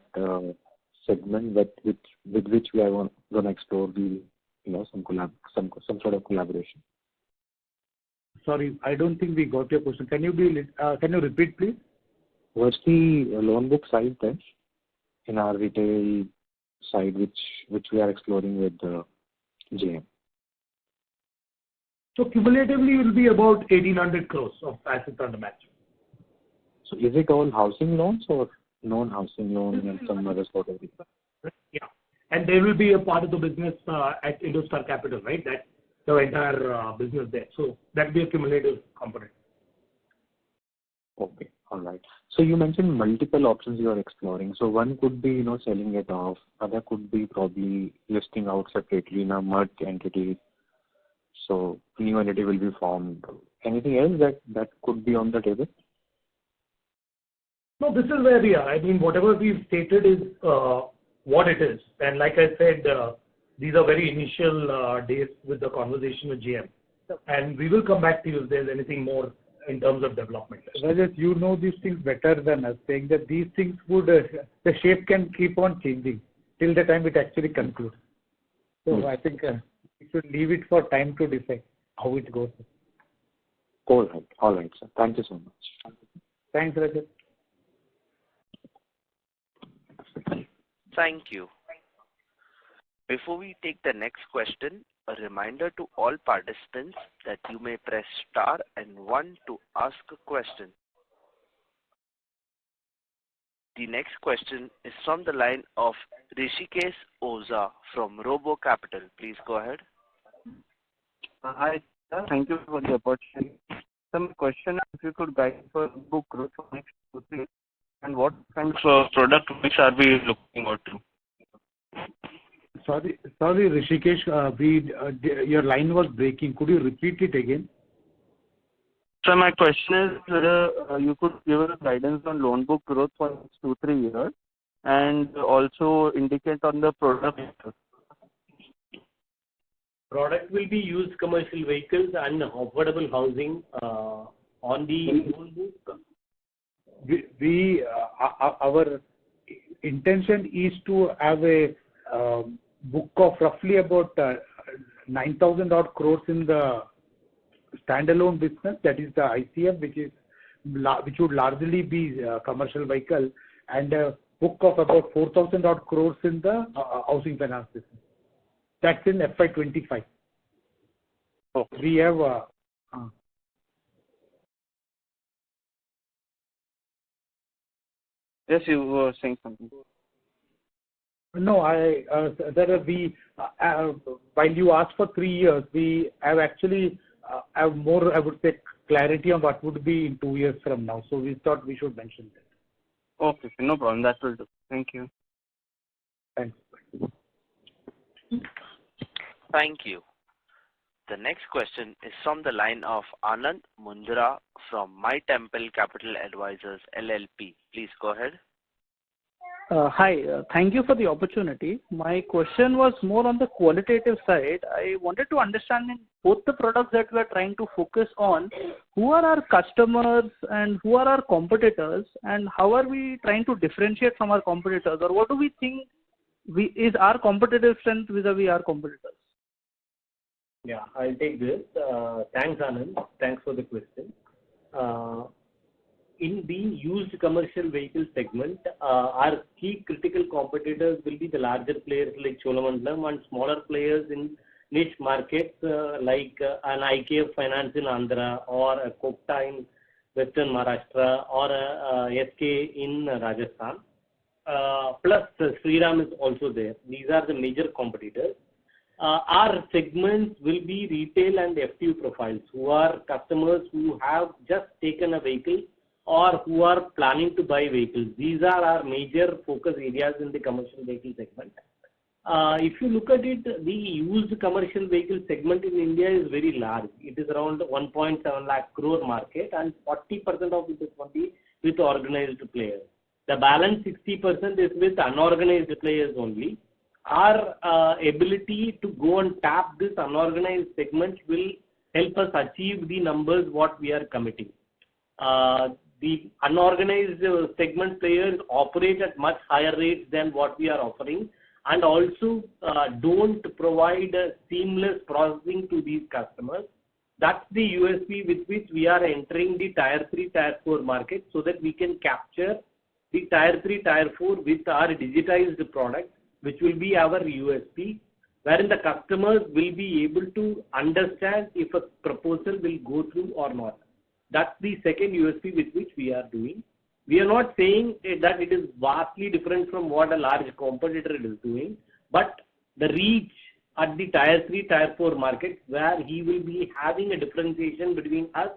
Speaker 10: segment with which we are going to explore the some sort of collaboration?
Speaker 4: Sorry, I don't think we got your question. Can you repeat, please?
Speaker 10: What's the loan book size then in our retail side, which we are exploring with JM?
Speaker 5: So cumulatively, it will be about 1,800 crores of assets under management.
Speaker 10: So is it all housing loans or non-housing loans and some other sort of?
Speaker 5: Yeah, and there will be a part of the business at IndoStar Capital, right? That's the entire business there. So that will be a cumulative component.
Speaker 10: Okay. All right. So you mentioned multiple options you are exploring. So one could be, selling it off. Other could be probably listing out separately in a merged entity. So new entity will be formed. Anything else that could be on the table?
Speaker 5: No, this is where we are. I mean, whatever we've stated is what it is. And like I said, these are very initial days with the conversation with GM. And we will come back to you if there's anything more in terms of development.
Speaker 4: Rajat, you know these things better than us, saying that these things would, the shape can keep on changing till the time it actually concludes. So I think we should leave it for time to decide how it goes.
Speaker 10: All right, sir. Thank you so much.
Speaker 4: Thanks, Rajat.
Speaker 1: Thank you. Before we take the next question, a reminder to all participants that you may press star and 1 to ask a question. The next question is from the line of Rishikesh Oza from Robo Capital. Please go ahead.
Speaker 11: Hi,
Speaker 7: Thank you for the opportunity. Some question, if you could guide for book growth for next 2 3 years, and what kind of product mix are we looking out to?
Speaker 4: Sorry, Rishikesh, your line was breaking. Could you repeat it again?
Speaker 7: So my question is whether you could give us guidance on loan book growth for next 2 3 years, and also indicate on the product.
Speaker 3: Product will be used commercial vehicles and affordable housing on the loan book.
Speaker 4: Our intention is to have a book of roughly about 9,000 odd crores in the standalone business, that is the ICF, which would largely be commercial vehicle, and a book of about 4,000 odd crores in the housing finance business. That's in FY25.
Speaker 7: Okay.
Speaker 4: We have
Speaker 7: Yes, you were saying something.
Speaker 4: no, while you asked for 3 years, we have actually have more, I would say, clarity on what would be in 2 years from now. So we thought we should mention that.
Speaker 7: Okay, no problem. That will do. Thank you.
Speaker 4: Thanks.
Speaker 1: Thank you. The next question is from the line of Anand Mundra from My Temple Capital Advisors LLP. Please go ahead.
Speaker 11: Hi, thank you for the opportunity. My question was more on the qualitative side. I wanted to understand in both the products that we are trying to focus on, who are our customers and who are our competitors, and how are we trying to differentiate from our competitors, or what do we think is our competitive strength vis-a-vis our competitors?
Speaker 3: Yeah, I'll take this. Thanks, Anand. Thanks for the question. In the used commercial vehicle segment, our key critical competitors will be the larger players like Cholamandalam and smaller players in niche markets like an IKF Finance in Andhra or a Kopta in Western Maharashtra or a SK in Rajasthan. Plus, Sriram is also there. These are the major competitors. Our segments will be retail and FTU profiles, who are customers who have just taken a vehicle or who are planning to buy vehicles. These are our major focus areas in the commercial vehicle segment. If you look at it, the used commercial vehicle segment in India is very large. It is around 1.7 lakh crore market, and 40% of it is only with organized players. The balance 60% is with unorganized players only. Our ability to go and tap this unorganized segment will help us achieve the numbers what we are committing. The unorganized segment players operate at much higher rates than what we are offering, and also don't provide a seamless processing to these customers. That's the USP with which we are entering the Tier 3, Tier 4 market, so that we can capture the Tier 3, Tier 4 with our digitized product, which will be our USP, wherein the customers will be able to understand if a proposal will go through or not. That's the second USP with which we are doing. We are not saying that it is vastly different from what a large competitor is doing, but the reach at the Tier 3, Tier 4 market, where he will be having a differentiation between us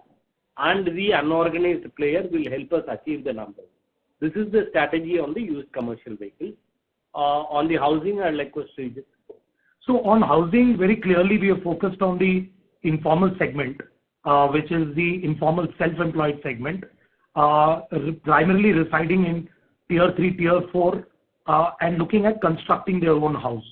Speaker 3: and the unorganized player, will help us achieve the numbers. This is the strategy on the used commercial vehicles. On the housing, I'd like to say.
Speaker 5: So on housing, very clearly we are focused on the informal segment, which is the informal self-employed segment, primarily residing in Tier 3, Tier 4, and looking at constructing their own house.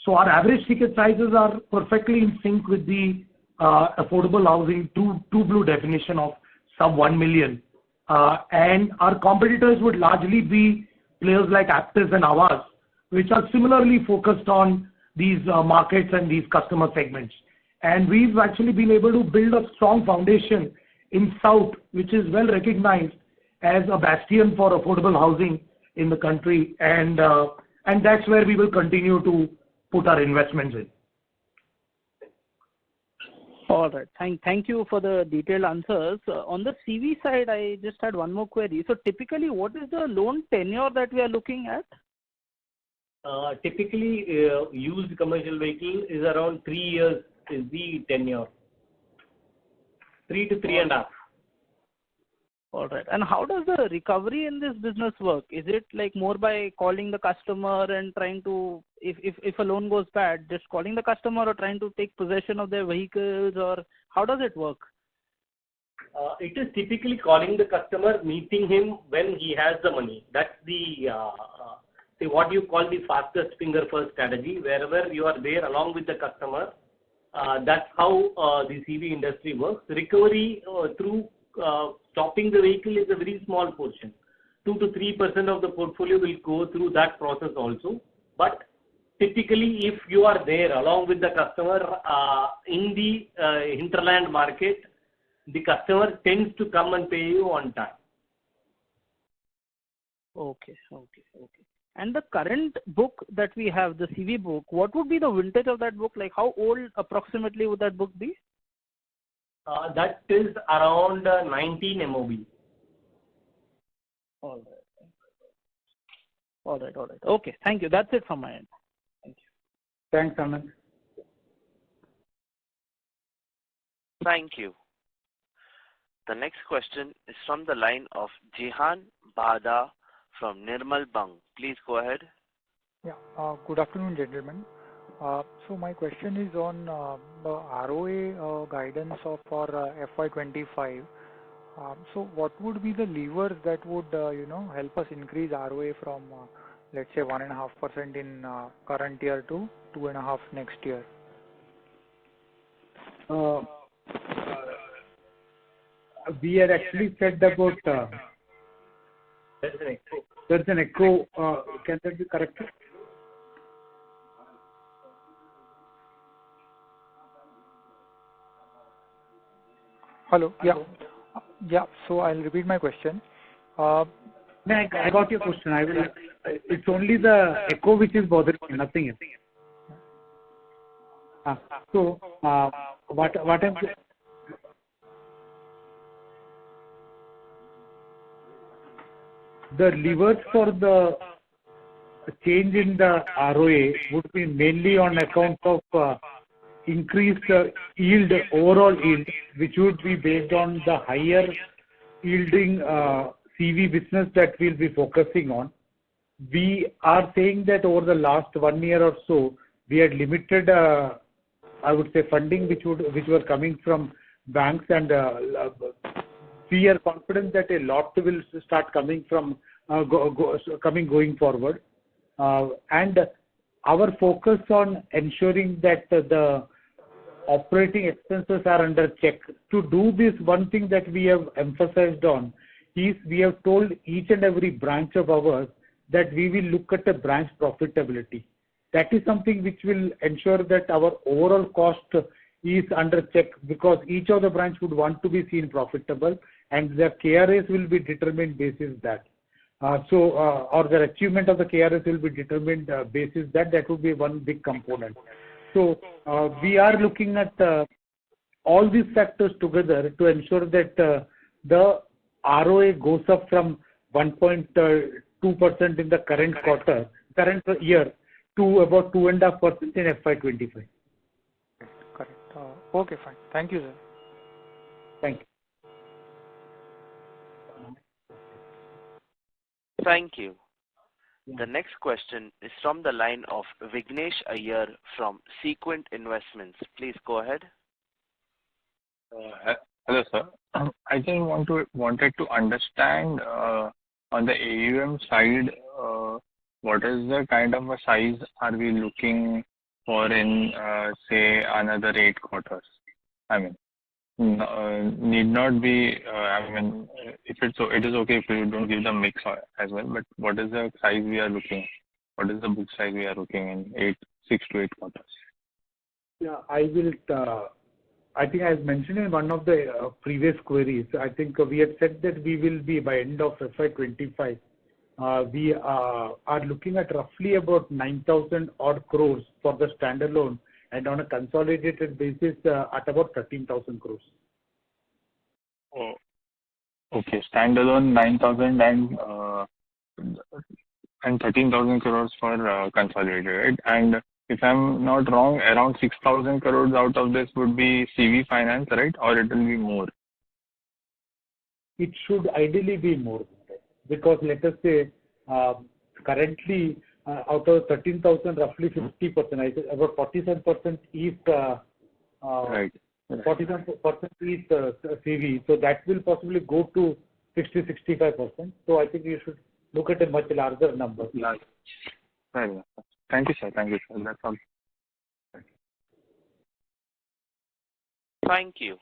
Speaker 5: So our average ticket sizes are perfectly in sync with the affordable housing true blue definition of sub 1 million. And our competitors would largely be players like Aptus and Aavas, which are similarly focused on these markets and these customer segments. And we've actually been able to build a strong foundation in South, which is well recognized as a bastion for affordable housing in the country. And that's where we will continue to put our investments in.
Speaker 11: All right. Thank you for the detailed answers. On the CV side, I just had one more query. So typically, what is the loan tenure that we are looking at?
Speaker 3: Typically, used commercial vehicle is around 3 years is the tenure. 3 to 3.5.
Speaker 11: All right. And how does the recovery in this business work? Is it like more by calling the customer and trying to, if a loan goes bad, just calling the customer or trying to take possession of their vehicles, or how does it work?
Speaker 3: It is typically calling the customer, meeting him when he has the money. That's the what you call the fastest finger first strategy. Wherever you are there along with the customer, that's how the CV industry works. Recovery through stopping the vehicle is a very small portion. 2 to 3% of the portfolio will go through that process also. But typically, if you are there along with the customer in the hinterland market, the customer tends to come and pay you on time.
Speaker 11: Okay. And the current book that we have, the CV book, what would be the vintage of that book? Like how old approximately would that book be?
Speaker 3: That is around 19 MOB.
Speaker 11: All right. Okay, thank you. That's it from my end. Thank you.
Speaker 4: Thanks, Anand.
Speaker 1: Thank you. The next question is from the line of Jihan Bada from Nirmal Bang. Please go ahead.
Speaker 12: Yeah. Good afternoon, gentlemen. So my question is on the ROA guidance for FY25. So what would be the levers that would help us increase ROA from let's say 1.5% in current year to 2.5% next year?
Speaker 4: We had actually said about there's an echo. Can that be corrected?
Speaker 12: Hello. Yeah. So I'll repeat my question.
Speaker 4: I got your question. It's only the echo which is bothering me, nothing else. So what I'm the levers for the change in the ROA would be mainly on account of increased yield, overall yield, which would be based on the higher yielding CV business that we'll be focusing on. We are saying that over the last 1 year or so, we had limited, I would say, funding which were coming from banks, and we are confident that a lot will start coming from going forward. And our focus on ensuring that the operating expenses are under check. To do this, one thing that we have emphasized on is we have told each and every branch of ours that we will look at the branch profitability. That is something which will ensure that our overall cost is under check, because each of the branch would want to be seen profitable, and their KRAs will be determined basis that. Or the achievement of the KRAs will be determined basis that. That would be one big component. So we are looking at all these factors together to ensure that the ROA goes up from 1.2% in the current year, to about 2.5% in FY25.
Speaker 12: Correct. Okay, fine. Thank you, sir.
Speaker 4: Thank you.
Speaker 1: Thank you. The next question is from the line of Vignesh Iyer from Sequent Investments. Please go ahead.
Speaker 13: Hello, sir. I just wanted to understand on the AUM side, what is the kind of a size are we looking for in, say, another 8 quarters? I mean, need not be, if it is okay if you don't give the mix as well, but what is the size we are looking? What is the book size we are looking in 6 to 8 quarters?
Speaker 4: Yeah, I think I mentioned in one of the previous queries, I think we had said that we will be by end of FY25. We are looking at roughly about 9,000 odd crores for the standalone, and on a consolidated basis at about 13,000 crores.
Speaker 13: Oh, okay. Standalone 9,000 and 13,000 crores for consolidated, right? And if I'm not wrong, around 6,000 crores out of this would be CV finance, right? Or it will be more?
Speaker 4: It should ideally be more than that, because let us say currently out of 13,000, roughly 50%, I say about 47% is
Speaker 13: Right.
Speaker 4: 47% is CV, so that will possibly go to 60-65%. So I think you should look at a much larger number.
Speaker 13: Large. Fair enough. Thank you, sir. Thank you, sir. That's all.
Speaker 1: Thank you.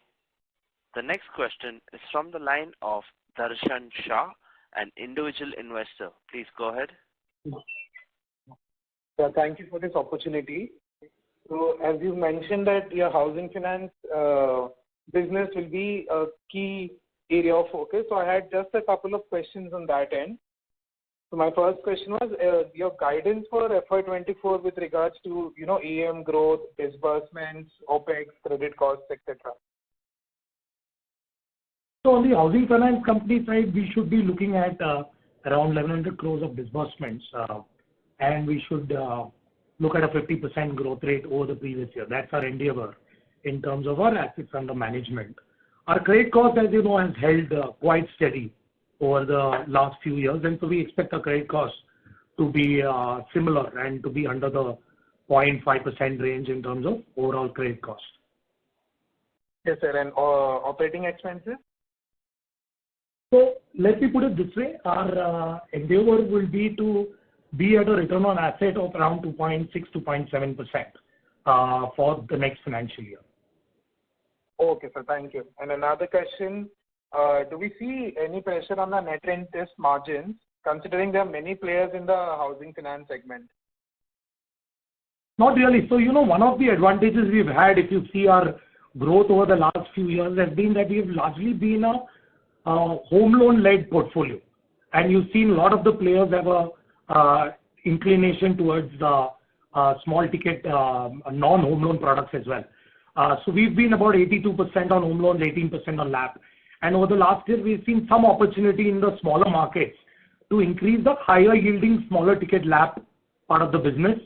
Speaker 1: The next question is from the line of Darshan Shah, an individual investor. Please go ahead.
Speaker 14: Thank you for this opportunity. So as you mentioned that your housing finance business will be a key area of focus. So I had just a couple of questions on that end. So my first question was your guidance for FY24 with regards to, AUM growth, disbursements, OPEX, credit costs, etc.
Speaker 5: So on the housing finance company side, we should be looking at around 1,100 crores of disbursements, and we should look at a 50% growth rate over the previous year. That's our endeavor in terms of our assets under management. Our credit cost, as you know, has held quite steady over the last few years, and so we expect our credit cost to be similar and to be under the 0.5% range in terms of overall credit cost.
Speaker 14: Yes, sir. And operating expenses?
Speaker 5: So let me put it this way. Our endeavor will be to be at a return on asset of around 2.6 to 0.7% for the next financial year.
Speaker 14: Okay, sir. Thank you. And another question, do we see any pressure on the net interest margins, considering there are many players in the housing finance segment?
Speaker 5: Not really. So, one of the advantages we've had, if you see our growth over the last few years, has been that we've largely been a home loan-led portfolio. And you've seen a lot of the players have a inclination towards small ticket non-home loan products as well. So we've been about 82% on home loans, 18% on LAP. And over the last year, we've seen some opportunity in the smaller markets to increase the higher yielding, smaller ticket LAP part of the business,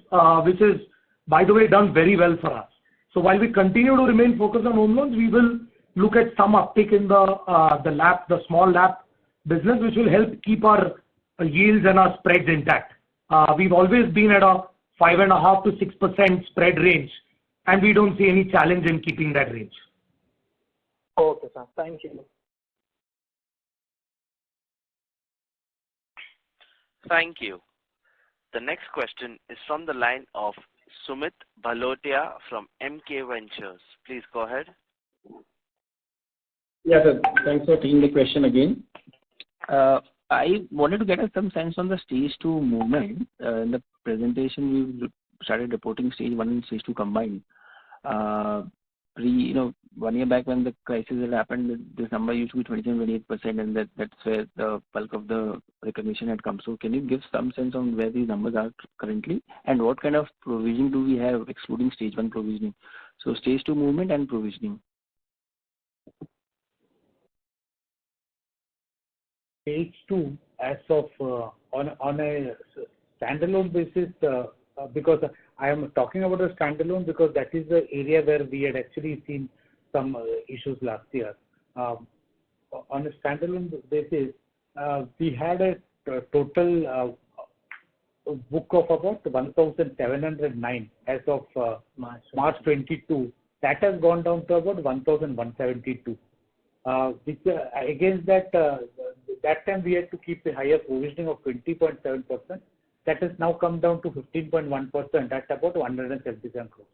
Speaker 5: which is, by the way, done very well for us. So while we continue to remain focused on home loans, we will look at some uptick in the LAP, the small LAP business, which will help keep our yields and our spreads intact. We've always been at a 5.5% to 6% spread range, and we don't see any challenge in keeping that range.
Speaker 14: Okay, sir. Thank you.
Speaker 1: Thank you. The next question is from the line of Sumit Bhalotia from MK Ventures. Please go ahead.
Speaker 9: Yeah, sir. Thanks for taking the question again. I wanted to get some sense on the stage 2 movement. In the presentation, we started reporting stage 1 and stage 2 combined. 1 year back when the crisis had happened, this number used to be 27-28%, and that's where the bulk of the recognition had come. So can you give some sense on where these numbers are currently, and what kind of provisioning do we have excluding stage 1 provisioning? So stage 2 movement and provisioning.
Speaker 4: Stage 2, as of on a standalone basis, because I am talking about a standalone because that is the area where we had actually seen some issues last year. On a standalone basis, we had a total book of about 1,709 as of March 22. That has gone down to about 1,172. Which against that, that time we had to keep a higher provisioning of 20.7%. That has now come down to 15.1% at about 177 crores.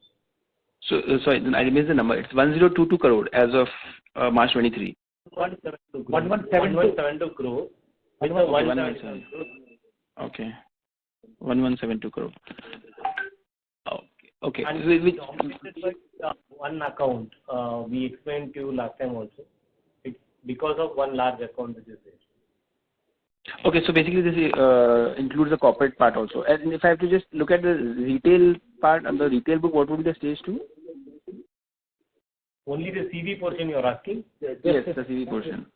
Speaker 9: So, sorry, I missed the number. It's 1022 crore as of March 23.
Speaker 3: 1172 crore.
Speaker 9: Okay. 1172 crore. Okay.
Speaker 3: And one account, we explained to you last time also. It's because of one large account which is there.
Speaker 9: Okay, so basically this includes the corporate part also. And if I have to just look at the retail part and the retail book, what would be the stage 2?
Speaker 3: Only the CV portion you are asking?
Speaker 9: Yes, the CV portion.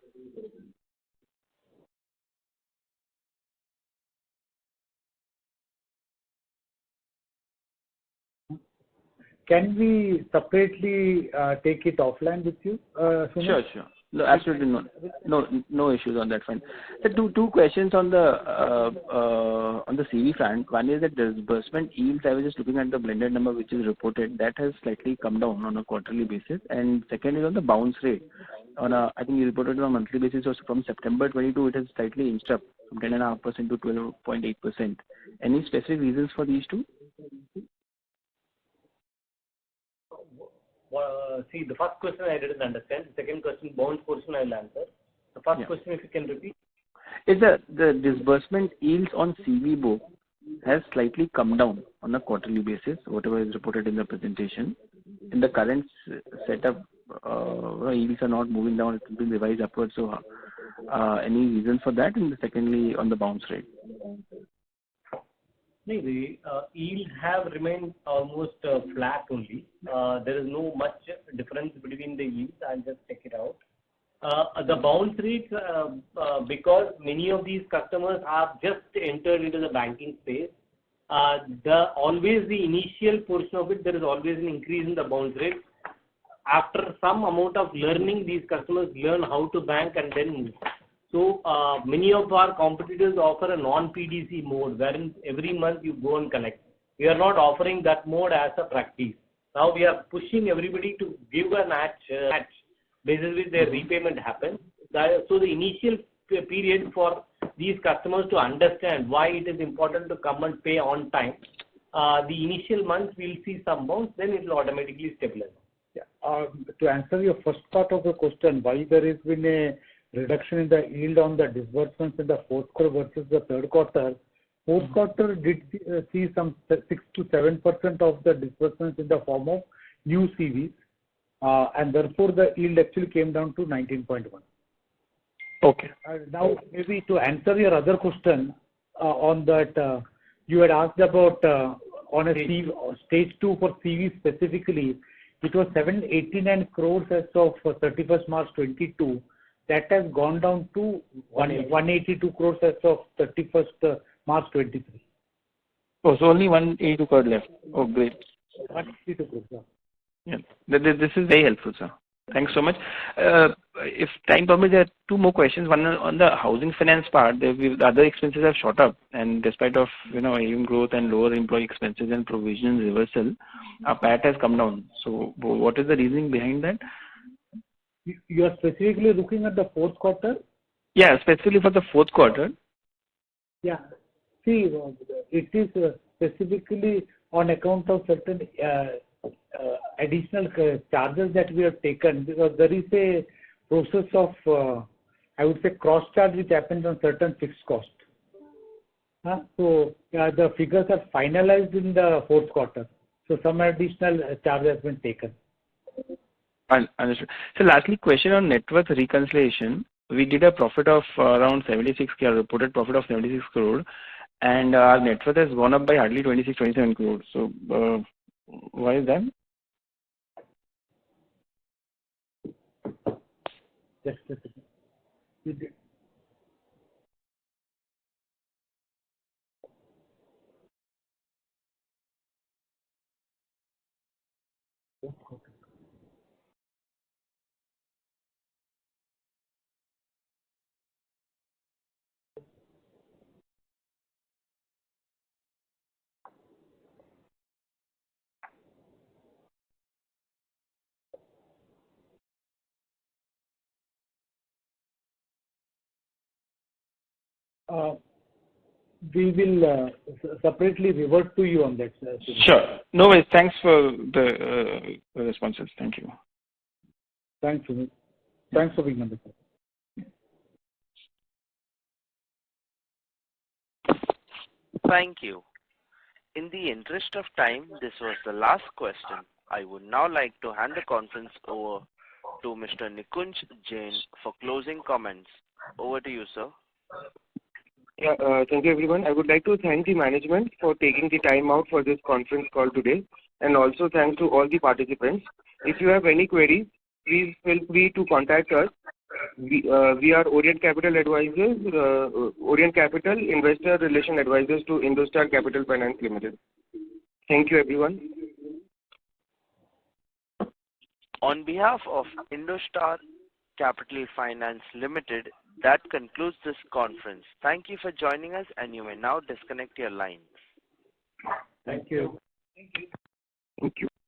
Speaker 4: can we separately take it offline with you, Sumit?
Speaker 9: Sure. No, absolutely no issues on that front. So two questions on the CV front. One is that disbursement yields. I was just looking at the blended number which is reported. That has slightly come down on a quarterly basis. And second is on the bounce rate. I think you reported on a monthly basis. Also from September 22, it has slightly inched up from 10.5% to 12.8%. Any specific reasons for these two?
Speaker 3: See, the first question I didn't understand. The second question, bounce portion, I will answer. The first question, if you can repeat.
Speaker 9: Is the disbursement yields on CV book has slightly come down on a quarterly basis, whatever is reported in the presentation. In the current setup, yields are not moving down, it's been revised upwards. So, any reason for that? And secondly, on the bounce rate.
Speaker 3: No, the yields have remained almost flat only. There is no much difference between the yields. I'll just check it out. The bounce rates, because many of these customers have just entered into the banking space, always the initial portion of it, there is always an increase in the bounce rate. After some amount of learning, these customers learn how to bank and then move. So many of our competitors offer a non-PDC mode wherein every month you go and collect. We are not offering that mode as a practice. Now we are pushing everybody to give a match basis which their repayment happens. So the initial period for these customers to understand why it is important to come and pay on time, the initial months we'll see some bounce, then it will automatically stabilize.
Speaker 4: Yeah. To answer your first part of the question, why there has been a reduction in the yield on the disbursements in the fourth quarter versus the third quarter. Fourth quarter did see some 6 to 7% of the disbursements in the form of new CVs, and therefore the yield actually came down to 19.1.
Speaker 9: Okay.
Speaker 4: Now, maybe to answer your other question on that, you had asked about on a CV, stage 2 for CV specifically, it was 789 crores as of 31st March 22. That has gone down to 182 crores as of 31st March 23.
Speaker 9: Oh, so only 182 crore left. Oh, great.
Speaker 4: 182 crores.
Speaker 9: Yeah. This is very helpful, sir. Thanks so much. If time permits, there are two more questions. One on the housing finance part. The other expenses have shot up, and despite of AUM growth and lower employee expenses and provision reversal, our PAT has come down. So, what is the reasoning behind that?
Speaker 4: You are specifically looking at the fourth quarter?
Speaker 9: Yeah, specifically for the fourth quarter.
Speaker 4: Yeah. See, it is specifically on account of certain additional charges that we have taken, because there is a process of, I would say, cross-charge which happens on certain fixed costs. So, the figures are finalized in the fourth quarter. So, some additional charge has been taken.
Speaker 9: Understood. So lastly, question on net worth reconciliation. We did a profit of around 76 crore, reported profit of 76 crore, and our net worth has gone up by hardly 27 crore. So why is that?
Speaker 4: Just a second. We will separately revert to you on that.
Speaker 9: Sure. No worries. Thanks for the responses. Thank you.
Speaker 4: Thanks, Sumit. Thanks for being on the call.
Speaker 1: Thank you. In the interest of time, this was the last question. I would now like to hand the conference over to Mr. Nikunj Jain for closing comments. Over to you, sir.
Speaker 2: Yeah, thank you, everyone. I would like to thank the management for taking the time out for this conference call today, and also thanks to all the participants. If you have any queries, please feel free to contact us. We are Orient Capital Advisors, Orient Capital Investor Relation Advisors to IndoStar Capital Finance Limited. Thank you, everyone.
Speaker 1: On behalf of IndoStar Capital Finance Limited, that concludes this conference. Thank you for joining us, and you may now disconnect your lines.
Speaker 5: Thank you.
Speaker 2: Thank you.